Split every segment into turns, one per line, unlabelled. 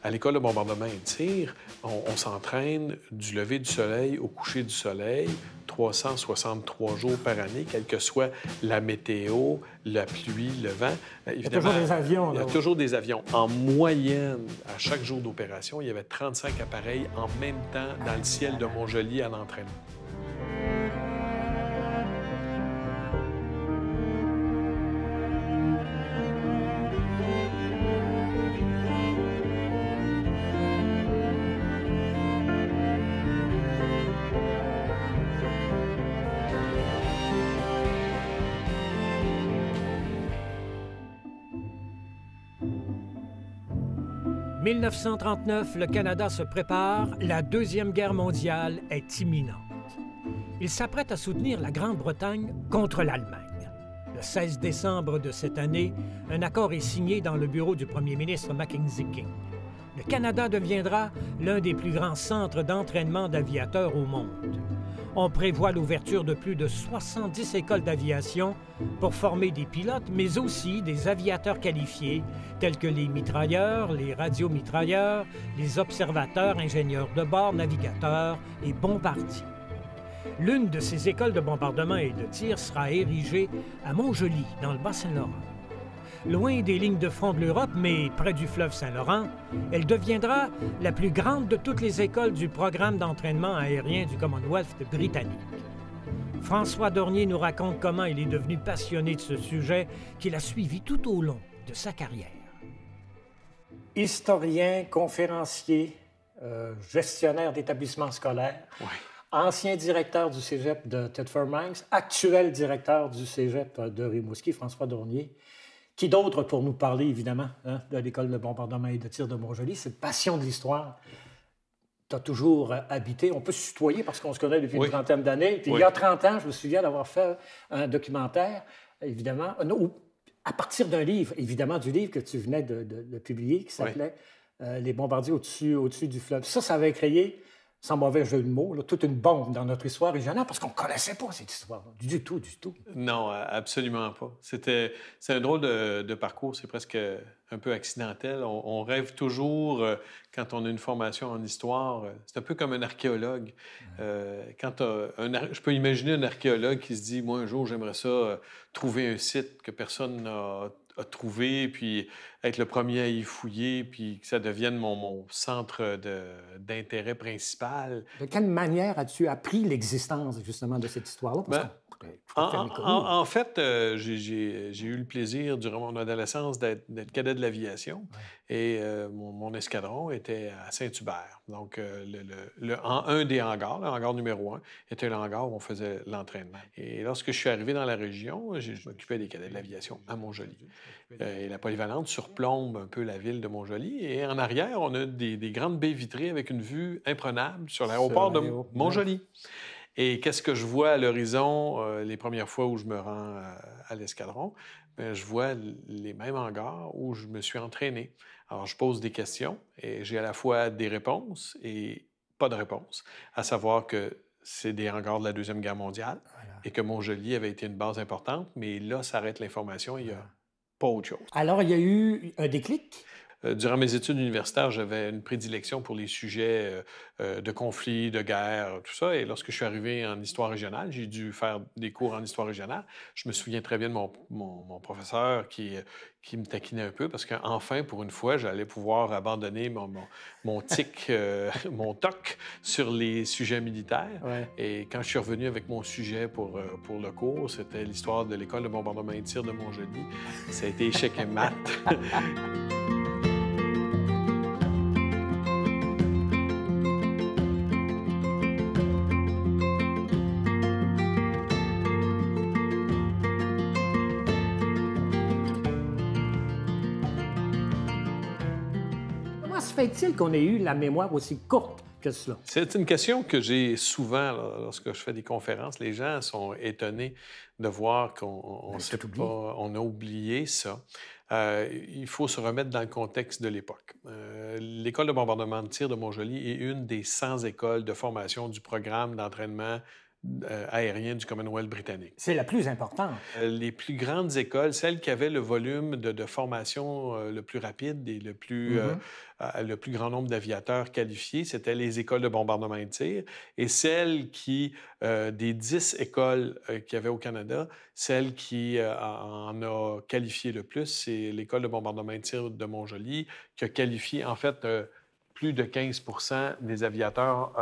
À l'école de bombardement et de tir, on s'entraîne du lever du soleil au coucher du soleil, 363 jours par année, quelle que soit la météo, la pluie, le vent.
Il y a toujours des avions.
Il y a
là.
toujours des avions. En moyenne, à chaque jour d'opération, il y avait 35 appareils en même temps dans le ciel de Montjoly à l'entraînement.
« 1939, le Canada se prépare, la Deuxième Guerre mondiale est imminente. Il s'apprête à soutenir la Grande-Bretagne contre l'Allemagne. Le 16 décembre de cette année, un accord est signé dans le bureau du premier ministre Mackenzie King. Le Canada deviendra l'un des plus grands centres d'entraînement d'aviateurs au monde. On prévoit l'ouverture de plus de 70 écoles d'aviation pour former des pilotes, mais aussi des aviateurs qualifiés, tels que les mitrailleurs, les radiomitrailleurs, les observateurs, ingénieurs de bord, navigateurs et bombardiers. L'une de ces écoles de bombardement et de tir sera érigée à Montjoly, dans le Bas-Saint-Laurent. Loin des lignes de front de l'Europe, mais près du fleuve Saint-Laurent, elle deviendra la plus grande de toutes les écoles du programme d'entraînement aérien du Commonwealth britannique. François Dornier nous raconte comment il est devenu passionné de ce sujet qu'il a suivi tout au long de sa carrière.
Historien, conférencier, gestionnaire d'établissements scolaires, ancien directeur du cégep de Thetford-Mines, actuel directeur du cégep de Rimouski, François Dornier. Qui d'autre pour nous parler, évidemment, de l'école de bombardement et de tir de Montjoly? Cette passion de l'histoire t'a toujours habité. On peut se tutoyer parce qu'on se connaît depuis une trentaine d'années. Puis il y a 30 ans, je me souviens d'avoir fait un documentaire, évidemment, à partir d'un livre, évidemment, du livre que tu venais de publier, qui s'appelait Les bombardiers au-dessus du fleuve. Ça avait créé, sans mauvais jeu de mots, là, toute une bombe dans notre histoire régionale parce qu'on ne connaissait pas cette histoire. Du tout.
Non, absolument pas. C'est un drôle de parcours, c'est presque un peu accidentel. On rêve toujours, quand on a une formation en histoire, c'est un peu comme un archéologue. Je peux imaginer un archéologue qui se dit, moi, un jour, j'aimerais ça trouver un site que personne n'a trouvé, puis être le premier à y fouiller, puis que ça devienne mon centre d'intérêt principal.
De quelle manière as-tu appris l'existence, justement, de cette histoire-là?
En fait, j'ai eu le plaisir, durant mon adolescence, d'être cadet de l'aviation. Et mon escadron était à Saint-Hubert. Donc, un des hangars, le hangar numéro 1, était le hangar où on faisait l'entraînement. Et lorsque je suis arrivé dans la région, je m'occupais des cadets de l'aviation à Montjoly. Et la polyvalente surplombe un peu la ville de Montjoly. Et en arrière, on a des grandes baies vitrées avec une vue imprenable sur l'aéroport de Montjoly. Et qu'est-ce que je vois à l'horizon les premières fois où je me rends à l'escadron? Bien, je vois les mêmes hangars où je me suis entraîné. Alors, je pose des questions et j'ai à la fois des réponses et pas de réponses, à savoir que c'est des hangars de la Deuxième Guerre mondiale et que Montjoly avait été une base importante, mais là, s'arrête l'information, il n'y a pas autre chose.
Alors, il y a eu un déclic?
Durant mes études universitaires, j'avais une prédilection pour les sujets de conflits, de guerre, tout ça. Et lorsque je suis arrivé en histoire régionale, j'ai dû faire des cours en histoire régionale. Je me souviens très bien de mon professeur qui me taquinait un peu parce qu'enfin, pour une fois, j'allais pouvoir abandonner mon tic, mon toc sur les sujets militaires. Et quand je suis revenu avec mon sujet pour le cours, c'était l'histoire de l'école de bombardement et de tir de Montjoly. Ça a été échec et mat.
Fait-il qu'on ait eu la mémoire aussi courte que cela?
C'est une question que j'ai souvent lorsque je fais des conférences. Les gens sont étonnés de voir qu'on sait pas, on a oublié ça. Il faut se remettre dans le contexte de l'époque. L'école de bombardement de tir de Montjoly est une des 100 écoles de formation du programme d'entraînement aérien du Commonwealth britannique.
C'est la plus importante.
Les plus grandes écoles, celles qui avaient le volume de formation le plus rapide et le plus grand nombre d'aviateurs qualifiés, c'était les écoles de bombardement et de tir. Et celles qui, des 10 écoles qu'il y avait au Canada, celle qui en a qualifié le plus, c'est l'école de bombardement et de tir de Montjoly, qui a qualifié, en fait, plus de 15 % des aviateurs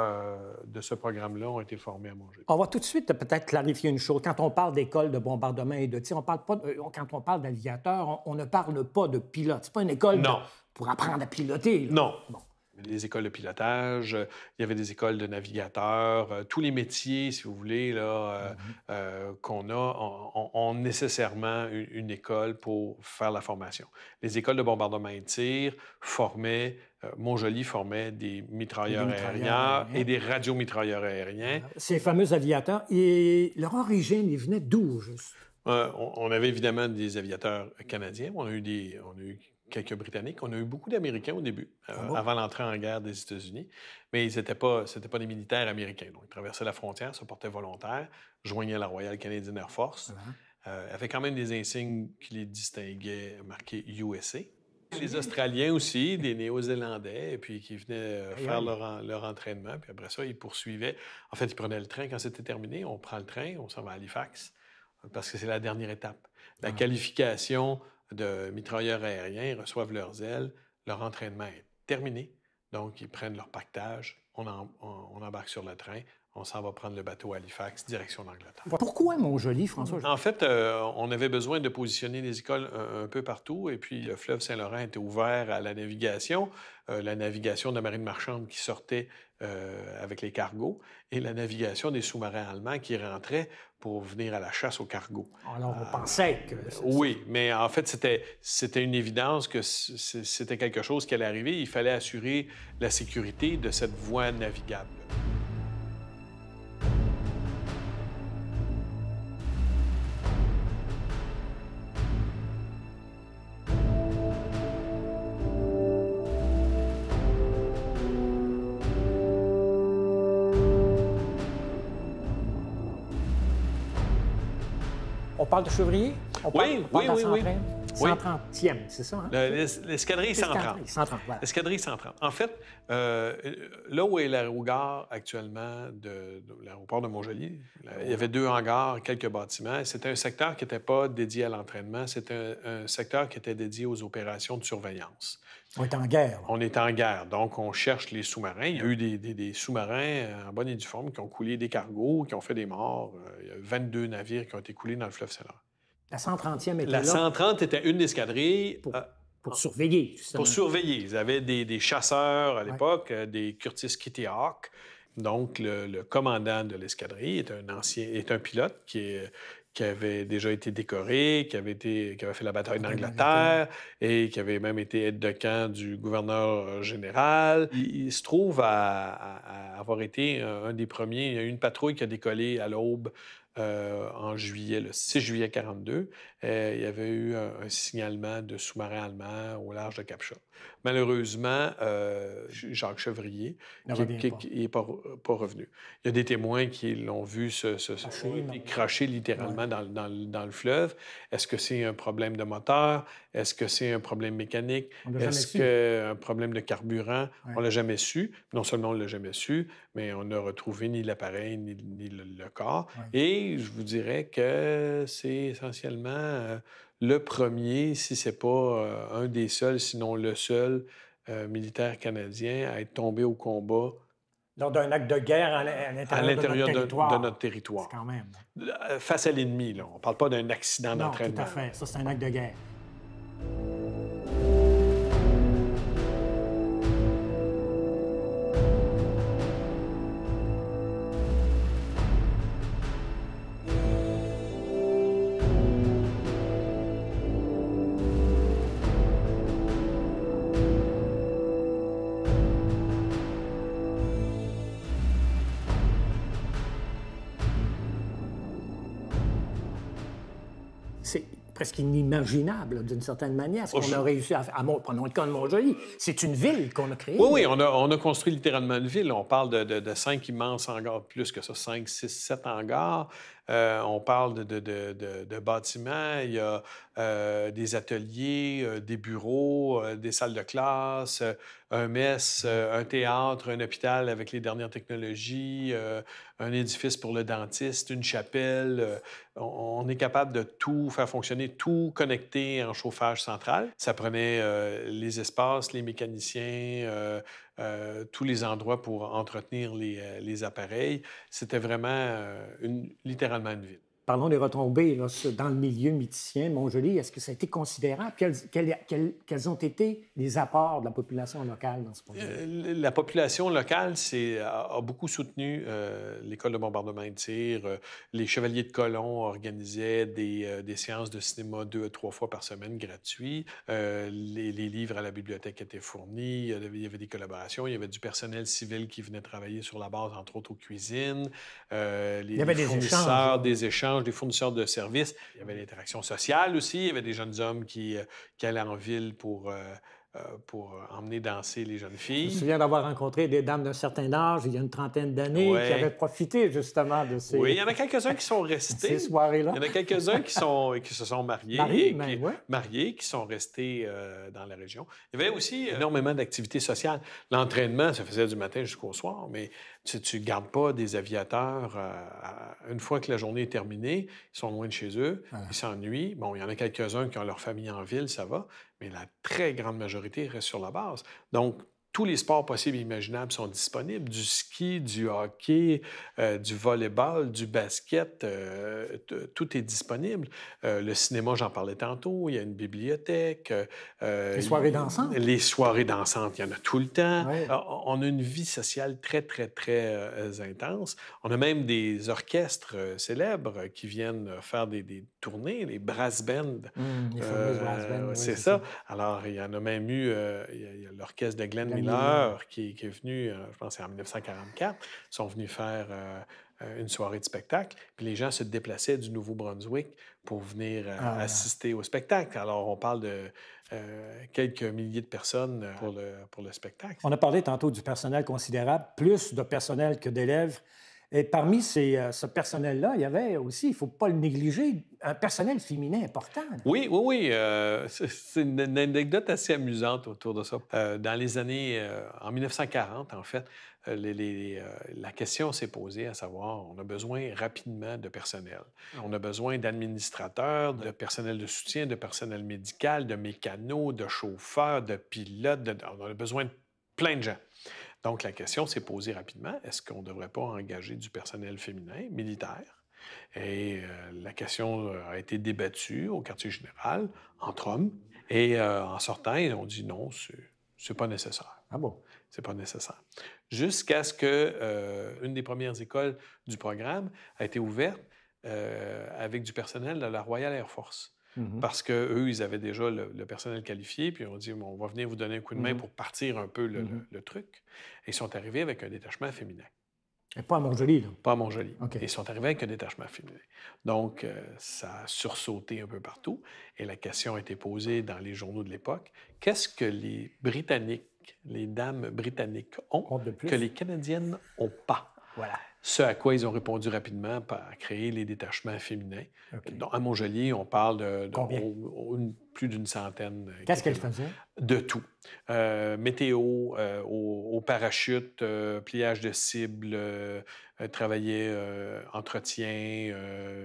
de ce programme-là ont été formés à Montjoly.
On va tout de suite peut-être clarifier une chose. Quand on parle d'école de bombardement et de tir, on parle pas quand on parle d'aviateurs, on ne parle pas de pilote. C'est pas une école pour apprendre à piloter. Là.
Non. Bon. Les écoles de pilotage, il y avait des écoles de navigateurs, tous les métiers, si vous voulez, là, qu'on a, ont nécessairement une école pour faire la formation. Les écoles de bombardement et de tir formaient, Montjoly formait des mitrailleurs aériens et des radiomitrailleurs aériens.
Ces fameux aviateurs, et leur origine, ils venaient d'où, juste?
On avait évidemment des aviateurs canadiens, on a eu quelques Britanniques. On a eu beaucoup d'Américains au début, avant l'entrée en guerre des États-Unis, mais c'était pas des militaires américains. Donc, ils traversaient la frontière, se portaient volontaires, joignaient la Royal Canadian Air Force, avaient quand même des insignes qui les distinguaient, marqués USA. Les Australiens aussi, des Néo-Zélandais, et puis qui venaient faire leur entraînement, puis après ça, ils poursuivaient. En fait, ils prenaient le train quand c'était terminé. On prend le train, on s'en va à Halifax, parce que c'est la dernière étape. La qualification de mitrailleurs aériens, ils reçoivent leurs ailes, leur entraînement est terminé, donc ils prennent leur pactage, on embarque sur le train, on s'en va prendre le bateau à Halifax, direction l'Angleterre.
Pourquoi Montjoly, François?
En fait, on avait besoin de positionner les écoles un peu partout, et puis le fleuve Saint-Laurent était ouvert à la navigation de la marine marchande qui sortait avec les cargos, et la navigation des sous-marins allemands qui rentraient pour venir à la chasse aux cargos.
Alors, on pensait que...
Oui, mais en fait, c'était une évidence que c'était quelque chose qui allait arriver. Il fallait assurer la sécurité de cette voie navigable.
On parle de Chevrier?
Oui.
130e, c'est ça? Hein?
L'escadrille 130.
130, voilà.
L'escadrille 130. En fait, là où est l'aérogare actuellement de l'aéroport de Montjoly, il y avait 2 hangars, quelques bâtiments. C'était un secteur qui n'était pas dédié à l'entraînement. C'était un secteur qui était dédié aux opérations de surveillance.
On est en guerre. Là.
On est en guerre, donc on cherche les sous-marins. Il y a eu des sous-marins en bonne et due forme qui ont coulé des cargos, qui ont fait des morts. Il y a 22 navires qui ont été coulés dans le fleuve Saint-Laurent.
La 130e était là.
La 130 était une escadrille.
Pour surveiller, justement.
Pour surveiller. Ils avaient des chasseurs à l'époque, des Curtis Kitty Hawk. Donc, le commandant de l'escadrille est un pilote qui avait déjà été décoré, qui avait fait la bataille d'Angleterre et qui avait même été aide de camp du gouverneur général. Il se trouve à avoir été un des premiers. Il y a eu une patrouille qui a décollé à l'aube en juillet, le 6 juillet 1942. Il y avait eu un signalement de sous-marins allemands au large de Cap-Chat. Malheureusement, Jacques Chevrier n'est pas revenu. Il y a des témoins qui l'ont vu cracher littéralement dans le fleuve. Est-ce que c'est un problème de moteur? Est-ce que c'est un problème mécanique? Est-ce qu'un problème de carburant? On ne l'a jamais su. Non seulement on ne l'a jamais su, mais on n'a retrouvé ni l'appareil ni le corps. Et je vous dirais que c'est essentiellement le premier, si ce n'est pas un des seuls, sinon le seul militaire canadien à être tombé au combat.
Lors d'un acte de guerre à l'intérieur
de notre territoire.
Quand même.
Face à l'ennemi, là. On ne parle pas d'un accident d'entraînement.
Tout à fait. Ça, c'est un acte de guerre. presque inimaginable, d'une certaine manière, ce qu'on a réussi à faire. Prenons le cas de Montjoly. C'est une ville qu'on a créée.
Oui, on a construit littéralement une ville. On parle de 5 immenses hangars, plus que ça, 5, 6, 7 hangars. On parle de bâtiments. Il y a des ateliers, des bureaux, des salles de classe, un mess, un théâtre, un hôpital avec les dernières technologies, un édifice pour le dentiste, une chapelle. On est capable de tout faire fonctionner, tout connecter en chauffage central. Ça prenait les espaces, les mécaniciens, tous les endroits pour entretenir les appareils. C'était vraiment littéralement une ville.
Parlons des retombées là, dans le milieu mythicien. Montjoly, est-ce que ça a été considérable? Quels ont été les apports de la population locale dans ce projet?
La population locale a beaucoup soutenu l'école de bombardement et de tir. Les Chevaliers de Colomb organisaient des séances de cinéma 2 à 3 fois par semaine gratuits. Les livres à la bibliothèque étaient fournis. Il y avait des collaborations. Il y avait du personnel civil qui venait travailler sur la base, entre autres aux cuisines.
Il y avait des
échanges, des fournisseurs de services. Il y avait l'interaction sociale aussi. Il y avait des jeunes hommes qui allaient en ville pour emmener danser les jeunes filles.
Je me souviens d'avoir rencontré des dames d'un certain âge, il y a une trentaine d'années, qui avaient profité justement de ces...
Oui, il y en a quelques-uns qui sont restés.
Ces soirées-là.
Il y en a quelques-uns qui se sont mariés, qui sont restés dans la région. Il y avait aussi énormément d'activités sociales. L'entraînement, ça faisait du matin jusqu'au soir, mais tu ne gardes pas des aviateurs. Une fois que la journée est terminée, ils sont loin de chez eux, ils s'ennuient. Bon, il y en a quelques-uns qui ont leur famille en ville, ça va, mais la très grande majorité reste sur la base. Donc, tous les sports possibles et imaginables sont disponibles. Du ski, du hockey, du volleyball, du basket, tout est disponible. Le cinéma, j'en parlais tantôt, il y a une bibliothèque.
Les soirées dansantes.
Les soirées dansantes, il y en a tout le temps. Ouais. On a une vie sociale très, très, très intense. On a même des orchestres célèbres qui viennent faire des tournées, les brass bands.
Les fameuses brass bands.
C'est ça. Alors, il y en a même eu, il y a l'orchestre de Glenn Miller qui est venu, je pense c'est en 1944, sont venus faire une soirée de spectacle. Puis les gens se déplaçaient du Nouveau-Brunswick pour venir assister au spectacle. Alors, on parle de quelques milliers de personnes pour le spectacle.
On a parlé tantôt du personnel considérable, plus de personnel que d'élèves. Et parmi ce personnel-là, il y avait aussi, il ne faut pas le négliger, un personnel féminin important.
Oui. C'est une anecdote assez amusante autour de ça. Dans les années... en 1940, en fait, la question s'est posée à savoir, on a besoin rapidement de personnel. On a besoin d'administrateurs, de personnel de soutien, de personnel médical, de mécanos, de chauffeurs, de pilotes. On a besoin de plein de gens. Donc, la question s'est posée rapidement, est-ce qu'on ne devrait pas engager du personnel féminin, militaire? Et la question a été débattue au quartier général, entre hommes. Et en sortant, ils ont dit non, c'est pas nécessaire.
Ah bon?
C'est pas nécessaire. Jusqu'à ce qu'une des premières écoles du programme a été ouverte avec du personnel de la Royal Air Force. Parce qu'eux, ils avaient déjà le personnel qualifié, puis on dit, on va venir vous donner un coup de main pour partir un peu le truc. Et ils sont arrivés avec un détachement féminin.
Et pas à Montjoly, là?
Pas à Montjoly.
Okay.
Ils sont arrivés avec un détachement féminin. Donc, ça a sursauté un peu partout. Et la question a été posée dans les journaux de l'époque. Qu'est-ce que les Britanniques, les dames britanniques ont que les Canadiennes n'ont pas?
Voilà.
Ce à quoi ils ont répondu rapidement par créer les détachements féminins. Okay. Donc, à Montjoly, on parle de plus d'une centaine.
Qu'est-ce qu'elles faisaient?
De tout. Météo, au parachute, pliage de cible, travailler entretien,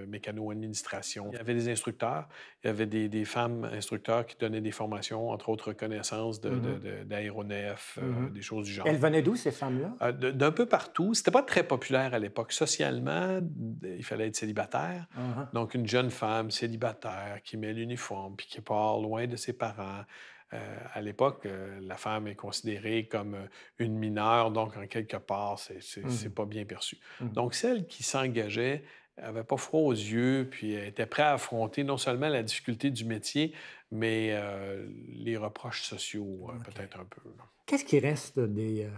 mécano-administration. Il y avait des instructeurs. Il y avait des femmes instructeurs qui donnaient des formations, entre autres reconnaissance d'aéronefs, des choses du genre.
Elles venaient d'où, ces femmes-là?
D'un peu partout. C'était pas très populaire à l'époque. Socialement, il fallait être célibataire. Donc, une jeune femme célibataire qui met l'uniforme puis qui part loin de ses parents. À l'époque, la femme est considérée comme une mineure, donc en quelque part, c'est pas bien perçu. Donc, celle qui s'engageait n'avait pas froid aux yeux, puis était prête à affronter non seulement la difficulté du métier, mais les reproches sociaux, peut-être un peu.
Qu'est-ce qui reste des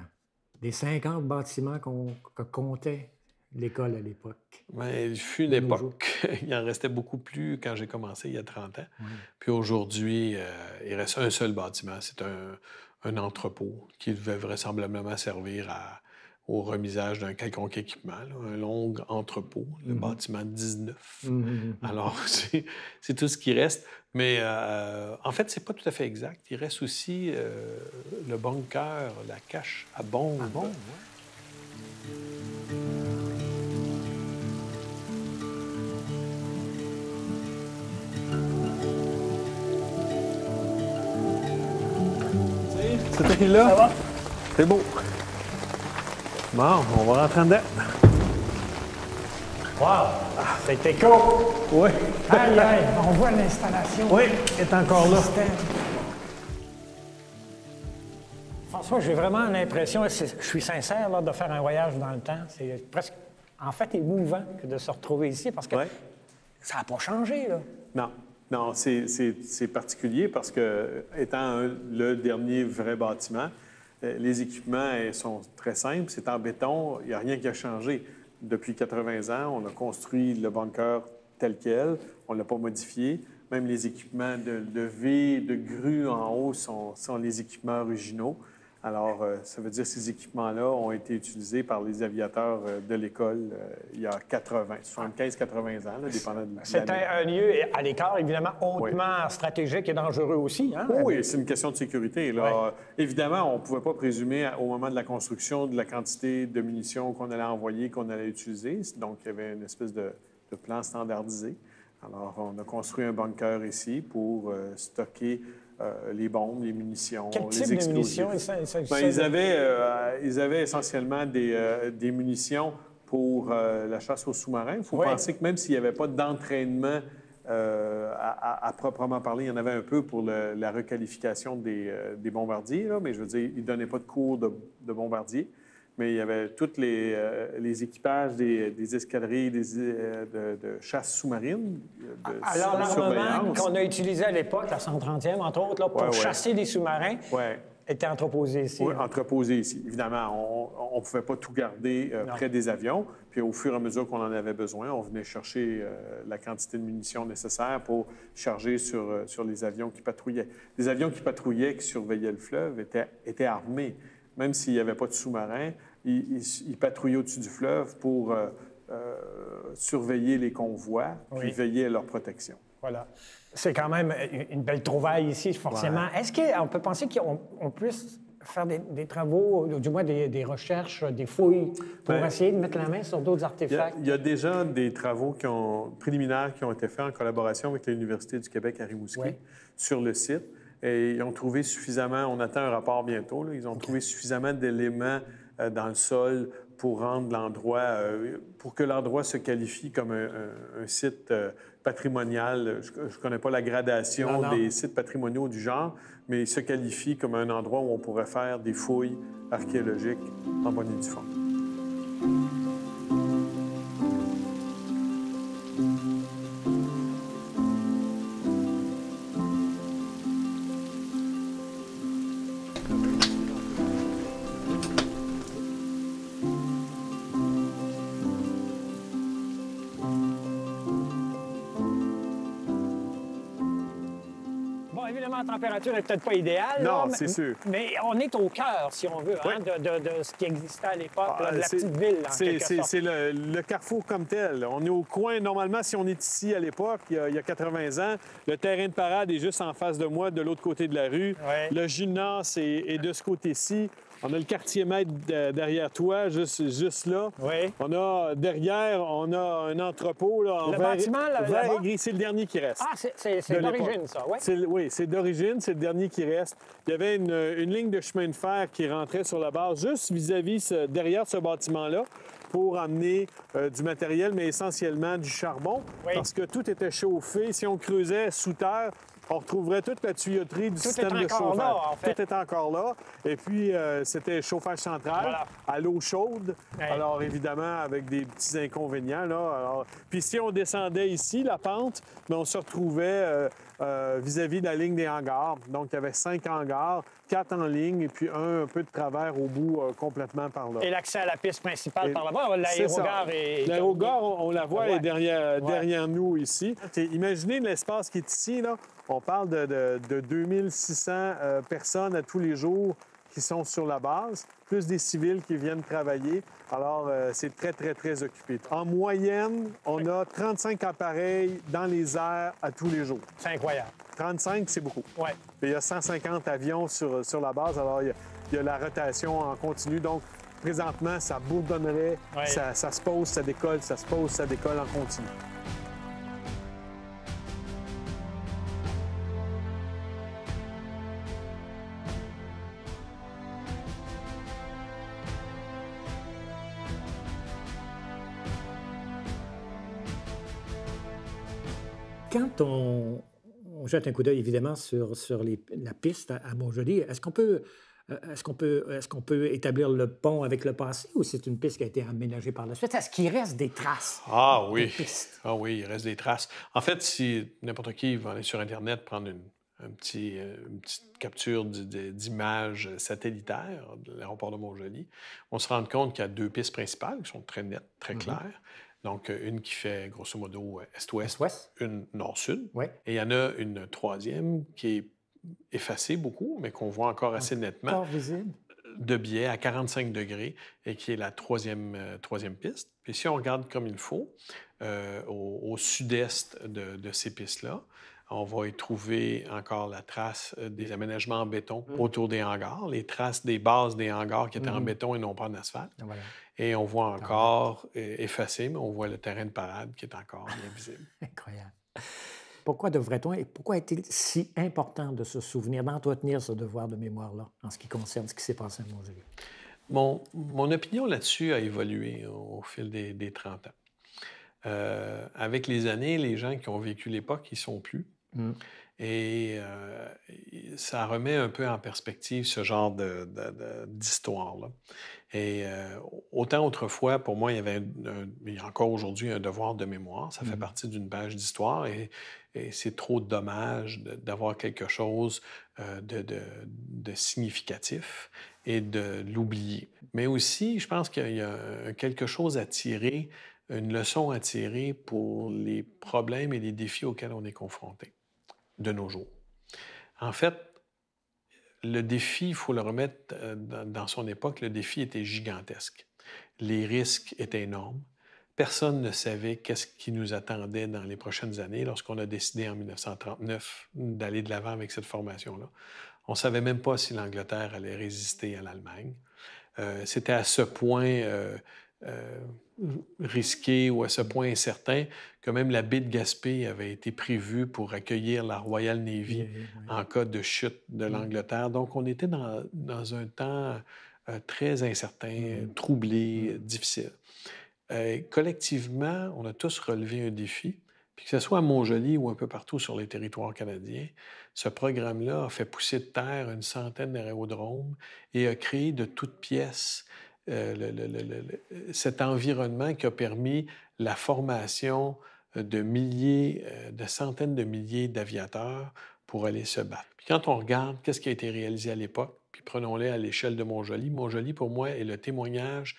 50 bâtiments que comptait l'école à l'époque?
Mais il fut une époque. Il en restait beaucoup plus quand j'ai commencé il y a 30 ans. Oui. Puis aujourd'hui, il reste un seul bâtiment. C'est un entrepôt qui devait vraisemblablement servir au remisage d'un quelconque équipement, là, un long entrepôt, le bâtiment 19. Alors, c'est tout ce qui reste. Mais en fait, c'est pas tout à fait exact. Il reste aussi le bunker, la cache à bombes.
Ah bon, ouais.
C'était là?
Ça va?
C'est beau. Bon, on va rentrer en dedans.
Wow! C'était cool!
Oui.
Aïe, aïe, on voit l'installation.
Oui, elle est encore là.
François, j'ai vraiment l'impression, je suis sincère, là, de faire un voyage dans le temps. C'est presque, en fait, émouvant que de se retrouver ici parce que ça n'a pas changé, là.
Non. Non, c'est particulier parce que, étant le dernier vrai bâtiment, les équipements sont très simples. C'est en béton, il n'y a rien qui a changé. Depuis 80 ans, on a construit le bunker tel quel, on ne l'a pas modifié. Même les équipements de V, de grue en haut sont les équipements originaux. Alors, ça veut dire que ces équipements-là ont été utilisés par les aviateurs de l'école il y a 75-80 ans, là, dépendant de l'année.
C'était un lieu à l'écart, évidemment, hautement stratégique et dangereux aussi. Hein?
Oui, c'est une question de sécurité. Là. Évidemment, on ne pouvait pas présumer au moment de la construction de la quantité de munitions qu'on allait envoyer, qu'on allait utiliser. Donc, il y avait une espèce de plan standardisé. Alors, on a construit un bunker ici pour stocker les bombes, les munitions,
Quel
les
type
explosifs.
de munitions?
Ils avaient essentiellement des munitions pour la chasse aux sous-marins. Il faut penser que même s'il n'y avait pas d'entraînement à proprement parler, il y en avait un peu pour la requalification des bombardiers, là, mais je veux dire, ils ne donnaient pas de cours de bombardiers. Mais il y avait tous les équipages des escadrilles de chasse sous-marine,
Alors, l'armement qu'on a utilisé à l'époque, la 130e, entre autres, là, pour chasser les sous-marins, était entreposé ici.
Oui, entreposé ici. Évidemment, on ne pouvait pas tout garder près des avions. Puis au fur et à mesure qu'on en avait besoin, on venait chercher la quantité de munitions nécessaire pour charger sur les avions qui patrouillaient. Les avions qui patrouillaient, qui surveillaient le fleuve, étaient armés. Même s'il n'y avait pas de sous-marins, ils patrouillaient au-dessus du fleuve pour surveiller les convois, puis veiller à leur protection.
Voilà. C'est quand même une belle trouvaille ici, forcément. Ouais. Est-ce qu'on peut penser qu'on puisse faire des travaux, ou du moins des recherches, des fouilles, pour essayer de mettre la main sur d'autres artefacts?
Il y a déjà des travaux préliminaires qui ont été faits en collaboration avec l'Université du Québec à Rimouski sur le site. Et ils ont trouvé suffisamment, on attend un rapport bientôt, là, ils ont trouvé suffisamment d'éléments dans le sol pour rendre l'endroit, pour que l'endroit se qualifie comme un site patrimonial. Je ne connais pas la gradation des sites patrimoniaux du genre, mais il se qualifie comme un endroit où on pourrait faire des fouilles archéologiques en bonne et due forme.
La température n'est peut-être pas idéale.
Non,
là,
c'est sûr.
Mais on est au cœur, si on veut, de ce qui existait à l'époque, de la petite ville, en quelque sorte.
C'est le carrefour comme tel. On est au coin. Normalement, si on est ici à l'époque, il y a 80 ans, le terrain de parade est juste en face de moi, de l'autre côté de la rue. Ouais. Le gymnase est de ce côté-ci. On a le quartier maître derrière toi, juste là.
Oui.
Derrière, on a un entrepôt. Là,
le bâtiment,
vert et gris, c'est le dernier qui reste.
Ah, c'est d'origine, ça, oui?
Oui, c'est d'origine, c'est le dernier qui reste. Il y avait une ligne de chemin de fer qui rentrait sur la base, juste vis-à-vis, derrière ce bâtiment-là, pour amener du matériel, mais essentiellement du charbon, parce que tout était chauffé. Si on creusait sous terre, on retrouverait toute la tuyauterie du système de chauffage.
Là, en fait.
Tout est encore là. Et puis, c'était chauffage central à l'eau chaude. Ouais. Alors, évidemment, avec des petits inconvénients. Là. Alors, puis si on descendait ici, la pente, bien, on se retrouvait vis-à-vis de la ligne des hangars. Donc, il y avait 5 hangars, 4 en ligne et puis un peu de travers au bout complètement par là.
Et l'accès à la piste principale par là-bas, l'aérogare est...
L'aérogare, on la voit, est derrière nous ici. Imaginez l'espace qui est ici, là. On parle de 2600 personnes à tous les jours qui sont sur la base, plus des civils qui viennent travailler. Alors, c'est très, très, très occupé. En moyenne, on a 35 appareils dans les airs à tous les jours.
C'est incroyable.
35, c'est beaucoup.
Oui.
Il y a 150 avions sur la base, alors il y a la rotation en continu. Donc, présentement, ça bourdonnerait, ça se pose, ça décolle, ça se pose, ça décolle en continu.
Quand on jette un coup d'œil, évidemment, sur la piste à Montjoly, est-ce qu'on peut établir le pont avec le passé ou c'est une piste qui a été aménagée par la suite? Est-ce qu'il reste des traces?
Ah oui. Ah oui, il reste des traces. En fait, si n'importe qui va aller sur Internet prendre une petite capture d'image satellitaire de l'aéroport de Montjoly, on se rend compte qu'il y a 2 pistes principales qui sont très nettes, très claires. Donc, une qui fait, grosso modo, est-ouest, une nord-sud.
Oui.
Et il y en a une troisième qui est effacée beaucoup, mais qu'on voit encore assez nettement.
Pas visible.
De biais à 45 degrés et qui est la troisième piste. Puis si on regarde comme il faut, au sud-est de ces pistes-là, on va y trouver encore la trace des aménagements en béton autour des hangars, les traces des bases des hangars qui étaient en béton et non pas en asphalte.
Voilà.
Et on voit encore effacé, mais on voit le terrain de parade qui est encore bien visible.
Incroyable. Pourquoi devrait-on et pourquoi est-il si important de se souvenir, d'entretenir ce devoir de mémoire-là en ce qui concerne ce qui s'est passé à Montjoly?
Mon opinion là-dessus a évolué au fil des 30 ans. Avec les années, les gens qui ont vécu l'époque, ils ne sont plus. Et ça remet un peu en perspective ce genre d'histoire-là. Et autant autrefois, pour moi, il y a encore aujourd'hui un devoir de mémoire. Ça fait partie d'une page d'histoire et c'est trop dommage d'avoir quelque chose de significatif et de l'oublier. Mais aussi, je pense qu'il y a quelque chose à tirer, une leçon à tirer pour les problèmes et les défis auxquels on est confronté de nos jours. En fait, le défi, il faut le remettre dans son époque, le défi était gigantesque. Les risques étaient énormes. Personne ne savait qu'est-ce qui nous attendait dans les prochaines années lorsqu'on a décidé en 1939 d'aller de l'avant avec cette formation-là. On ne savait même pas si l'Angleterre allait résister à l'Allemagne. C'était à ce point risqué ou à ce point incertain que même la baie de Gaspé avait été prévue pour accueillir la Royal Navy en cas de chute de l'Angleterre. Donc, on était dans un temps très incertain, troublé, difficile. Collectivement, on a tous relevé un défi. Puis que ce soit à Montjoly ou un peu partout sur les territoires canadiens, ce programme-là a fait pousser de terre une centaine d'aérodromes et a créé de toutes pièces cet environnement qui a permis la formation de milliers, de centaines de milliers d'aviateurs pour aller se battre. Puis quand on regarde qu'est-ce qui a été réalisé à l'époque, puis prenons-les à l'échelle de Montjoly, Montjoly, pour moi, est le témoignage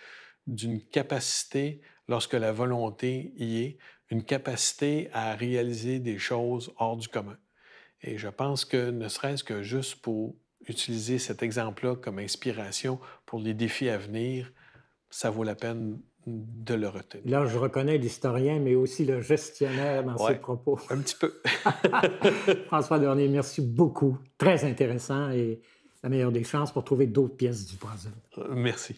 d'une capacité, lorsque la volonté y est, une capacité à réaliser des choses hors du commun. Et je pense que, ne serait-ce que juste pour utiliser cet exemple-là comme inspiration pour les défis à venir, ça vaut la peine de le retenir.
Là, je reconnais l'historien, mais aussi le gestionnaire dans ses propos.
Un petit peu.
François Dornier, merci beaucoup. Très intéressant et la meilleure des chances pour trouver d'autres pièces du puzzle.
Merci.